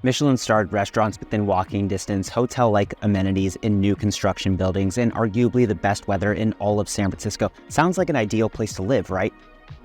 Michelin-starred restaurants within walking distance, hotel-like amenities in new construction buildings, and arguably the best weather in all of San Francisco. Sounds like an ideal place to live, right?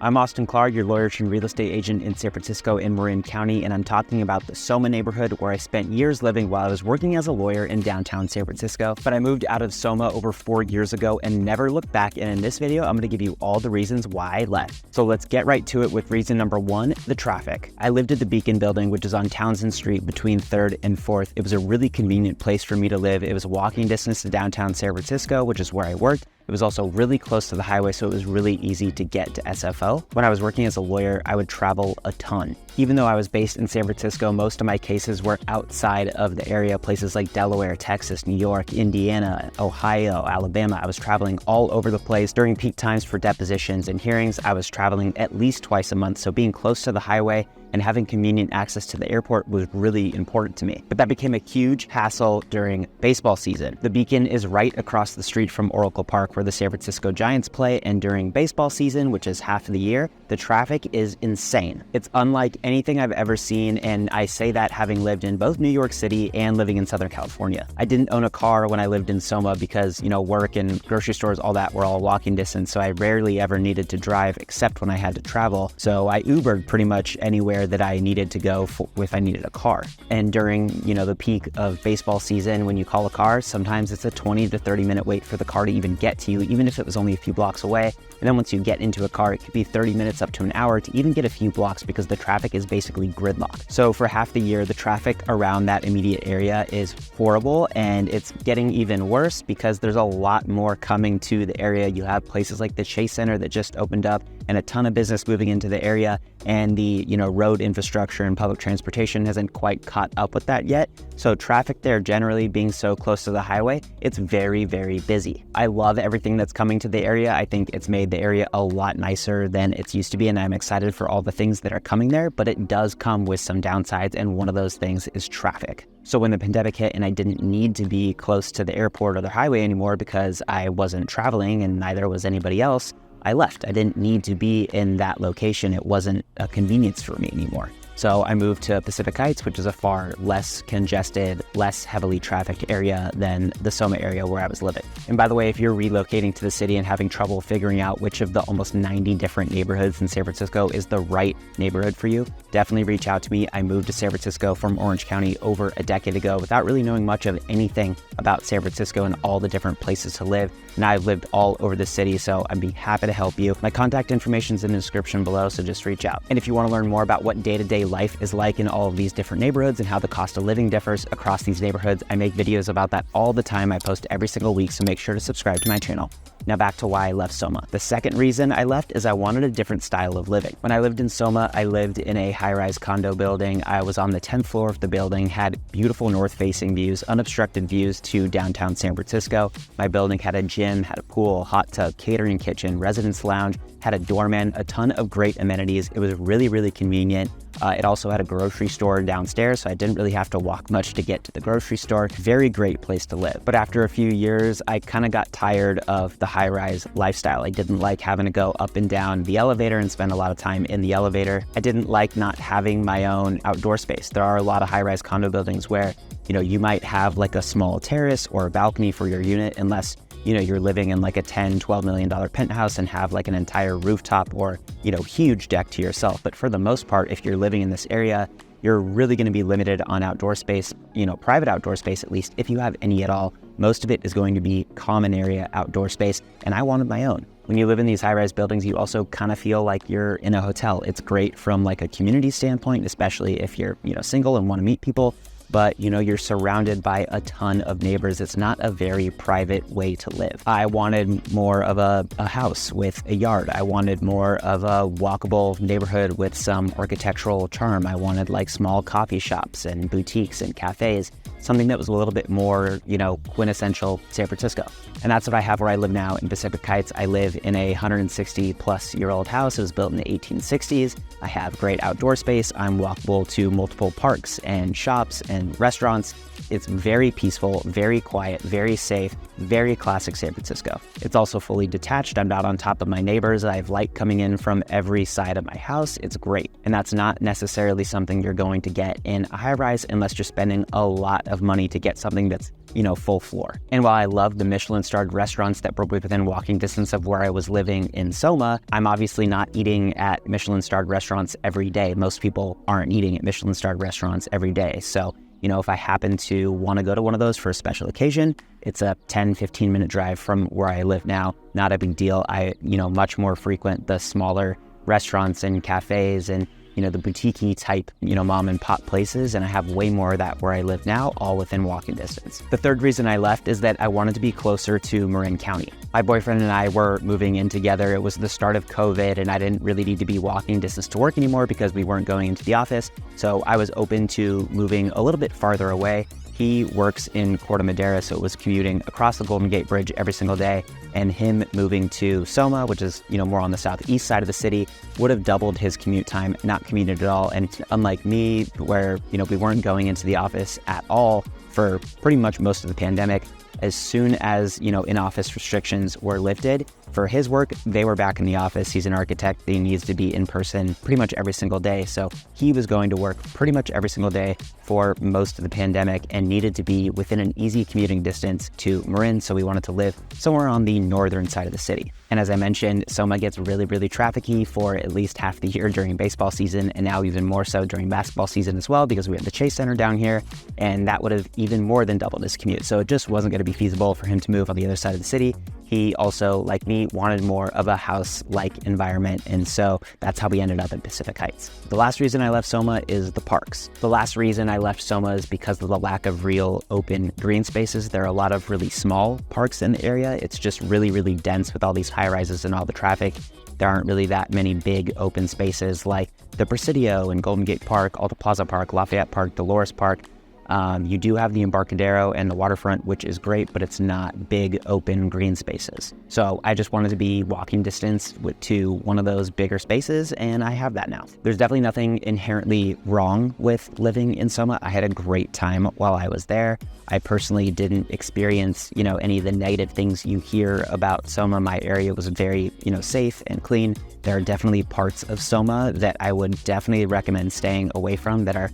I'm Austin Clark, your lawyer turned real estate agent in San Francisco and Marin County, and I'm talking about the SOMA neighborhood where I spent years living while I was working as a lawyer in downtown San Francisco. But I moved out of SOMA over 4 years ago and never looked back, and in this video, I'm going to give you all the reasons why I left. So let's get right to it with reason number 1, the traffic. I lived at the Beacon building, which is on Townsend Street between 3rd and 4th. It was a really convenient place for me to live. It was walking distance to downtown San Francisco, which is where I worked. It was also really close to the highway, so it was really easy to get to SFO. When I was working as a lawyer, I would travel a ton. Even though I was based in San Francisco, most of my cases were outside of the area, places like Delaware, Texas, New York, Indiana, Ohio, Alabama. I was traveling all over the place. During peak times for depositions and hearings, I was traveling at least twice a month, so being close to the highway and having convenient access to the airport was really important to me. But that became a huge hassle during baseball season. The Beacon is right across the street from Oracle Park where the San Francisco Giants play, and during baseball season, which is half of the year, the traffic is insane. It's unlike anything I've ever seen, and I say that having lived in both New York City and living in Southern California. I didn't own a car when I lived in SOMA because, work and grocery stores, all that were all walking distance, so I rarely ever needed to drive except when I had to travel. So I Ubered pretty much anywhere that I needed to go if I needed a car. And during, the peak of baseball season, when you call a car, sometimes it's a 20 to 30 minute wait for the car to even get to you, even if it was only a few blocks away. And then once you get into a car, it could be 30 minutes up to an hour to even get a few blocks because the traffic is basically gridlocked. So for half the year, the traffic around that immediate area is horrible, and it's getting even worse because there's a lot more coming to the area. You have places like the Chase Center that just opened up and a ton of business moving into the area, and the road infrastructure and public transportation hasn't quite caught up with that yet. So traffic there generally being so close to the highway, it's very, very busy. I love everything that's coming to the area. I think it's made the area a lot nicer than it's used to be, and I'm excited for all the things that are coming there, but it does come with some downsides, and one of those things is traffic. So when the pandemic hit and I didn't need to be close to the airport or the highway anymore because I wasn't traveling and neither was anybody else, I left. I didn't need to be in that location. It wasn't a convenience for me anymore. So I moved to Pacific Heights, which is a far less congested, less heavily trafficked area than the SOMA area where I was living. And by the way, if you're relocating to the city and having trouble figuring out which of the almost 90 different neighborhoods in San Francisco is the right neighborhood for you, definitely reach out to me. I moved to San Francisco from Orange County over a decade ago without really knowing much of anything about San Francisco and all the different places to live. Now I've lived all over the city, so I'd be happy to help you. My contact information is in the description below, so just reach out. And if you want to learn more about what day-to-day life is like in all of these different neighborhoods and how the cost of living differs across these neighborhoods, I make videos about that all the time. I post every single week, so make sure to subscribe to my channel. Now back to why I left SOMA. The second reason I left is I wanted a different style of living. When I lived in SOMA, I lived in a high-rise condo building. I was on the 10th floor of the building, had beautiful north-facing views, unobstructed views to downtown San Francisco. My building had a gym, had a pool, hot tub, catering kitchen, residence lounge, had a doorman, a ton of great amenities. It was really, really convenient. It also had a grocery store downstairs, so I didn't really have to walk much to get to the grocery store. Very great place to live. But after a few years, I kind of got tired of the high-rise lifestyle. I didn't like having to go up and down the elevator and spend a lot of time in the elevator. I didn't like not having my own outdoor space. There are a lot of high-rise condo buildings where, you might have like a small terrace or a balcony for your unit unless you're living in like a $10, $12 million penthouse and have like an entire rooftop or, huge deck to yourself. But for the most part, if you're living in this area, you're really going to be limited on outdoor space, private outdoor space, at least if you have any at all. Most of it is going to be common area outdoor space, and I wanted my own. When you live in these high-rise buildings, you also kind of feel like you're in a hotel. It's great from like a community standpoint, especially if you're, single and want to meet people. But you're surrounded by a ton of neighbors. It's not a very private way to live. I wanted more of a house with a yard. I wanted more of a walkable neighborhood with some architectural charm. I wanted like small coffee shops and boutiques and cafes, something that was a little bit more, quintessential San Francisco. And that's what I have where I live now in Pacific Heights. I live in a 160-plus-year-old house. It was built in the 1860s. I have great outdoor space. I'm walkable to multiple parks and shops and restaurants. It's very peaceful, very quiet, very safe, very classic San Francisco. It's also fully detached. I'm not on top of my neighbors. I have light coming in from every side of my house. It's great. And that's not necessarily something you're going to get in a high-rise unless you're spending a lot of money to get something that's, full floor. And while I love the Michelin-starred restaurants that were within walking distance of where I was living in SOMA, I'm obviously not eating at Michelin-starred restaurants every day. Most people aren't eating at Michelin-starred restaurants every day. So, if I happen to want to go to one of those for a special occasion, it's a 10, 15-minute drive from where I live now. Not a big deal. I, much more frequent the smaller restaurants and cafes and the boutique-y type, mom and pop places, and I have way more of that where I live now, all within walking distance. The third reason I left is that I wanted to be closer to Marin County. My boyfriend and I were moving in together. It was the start of COVID, and I didn't really need to be walking distance to work anymore because we weren't going into the office, so I was open to moving a little bit farther away. He works in Corte Madera, so it was commuting across the Golden Gate Bridge every single day, and him moving to SOMA, which is, more on the southeast side of the city, would have doubled his commute time, not commuted at all. And unlike me, where, we weren't going into the office at all for pretty much most of the pandemic, as soon as, in-office restrictions were lifted, for his work, they were back in the office. He's an architect. He needs to be in person pretty much every single day. So he was going to work pretty much every single day for most of the pandemic and needed to be within an easy commuting distance to Marin. So we wanted to live somewhere on the northern side of the city. And as I mentioned, SOMA gets really, really trafficy for at least half the year during baseball season, and now even more so during basketball season as well, because we have the Chase Center down here, and that would have even more than doubled his commute. So it just wasn't going to be feasible for him to move on the other side of the city. He also, like me, wanted more of a house-like environment, and so that's how we ended up in Pacific Heights. The last reason I left SOMA is the parks. The last reason I left SOMA is because of the lack of real open green spaces. There are a lot of really small parks in the area. It's just really, really dense with all these high-rises and all the traffic. There aren't really that many big open spaces like the Presidio and Golden Gate Park, Alta Plaza Park, Lafayette Park, Dolores Park. You do have the Embarcadero and the waterfront, which is great, but it's not big open green spaces. So I just wanted to be walking distance to one of those bigger spaces, and I have that now. There's definitely nothing inherently wrong with living in SOMA. I had a great time while I was there. I personally didn't experience, any of the negative things you hear about SOMA. My area was very, safe and clean. There are definitely parts of SOMA that I would definitely recommend staying away from that are,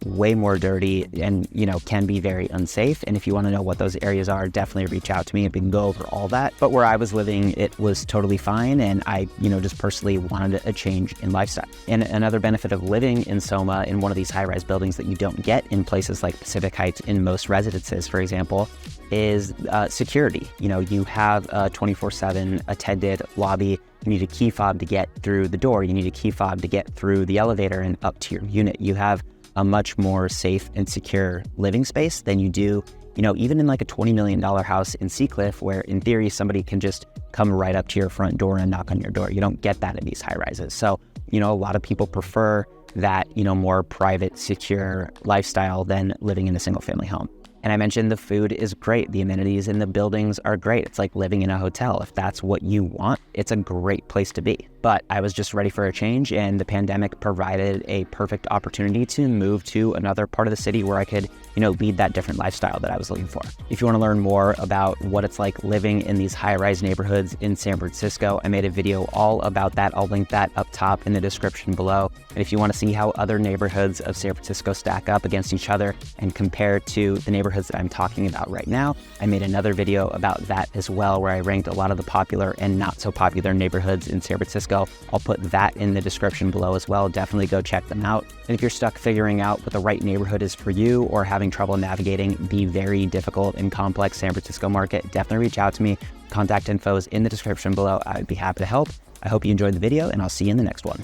way more dirty and, can be very unsafe. And if you want to know what those areas are, definitely reach out to me and we can go over all that. But where I was living, it was totally fine. And I, just personally wanted a change in lifestyle. And another benefit of living in SOMA in one of these high-rise buildings that you don't get in places like Pacific Heights in most residences, for example, is security. You have a 24/7 attended lobby. You need a key fob to get through the door. You need a key fob to get through the elevator and up to your unit. You have a much more safe and secure living space than you do, even in like a $20 million house in Seacliff, where in theory, somebody can just come right up to your front door and knock on your door. You don't get that in these high rises. So, a lot of people prefer that, more private, secure lifestyle than living in a single family home. And I mentioned the food is great. The amenities in the buildings are great. It's like living in a hotel. If that's what you want, it's a great place to be. But I was just ready for a change, and the pandemic provided a perfect opportunity to move to another part of the city where I could, lead that different lifestyle that I was looking for. If you want to learn more about what it's like living in these high-rise neighborhoods in San Francisco, I made a video all about that. I'll link that up top in the description below. And if you want to see how other neighborhoods of San Francisco stack up against each other and compare to the neighborhoods that I'm talking about right now, I made another video about that as well, where I ranked a lot of the popular and not so popular neighborhoods in San Francisco. I'll put that in the description below as well. Definitely go check them out. And if you're stuck figuring out what the right neighborhood is for you or having trouble navigating the very difficult and complex San Francisco market, definitely reach out to me. Contact info is in the description below. I'd be happy to help. I hope you enjoyed the video, and I'll see you in the next one.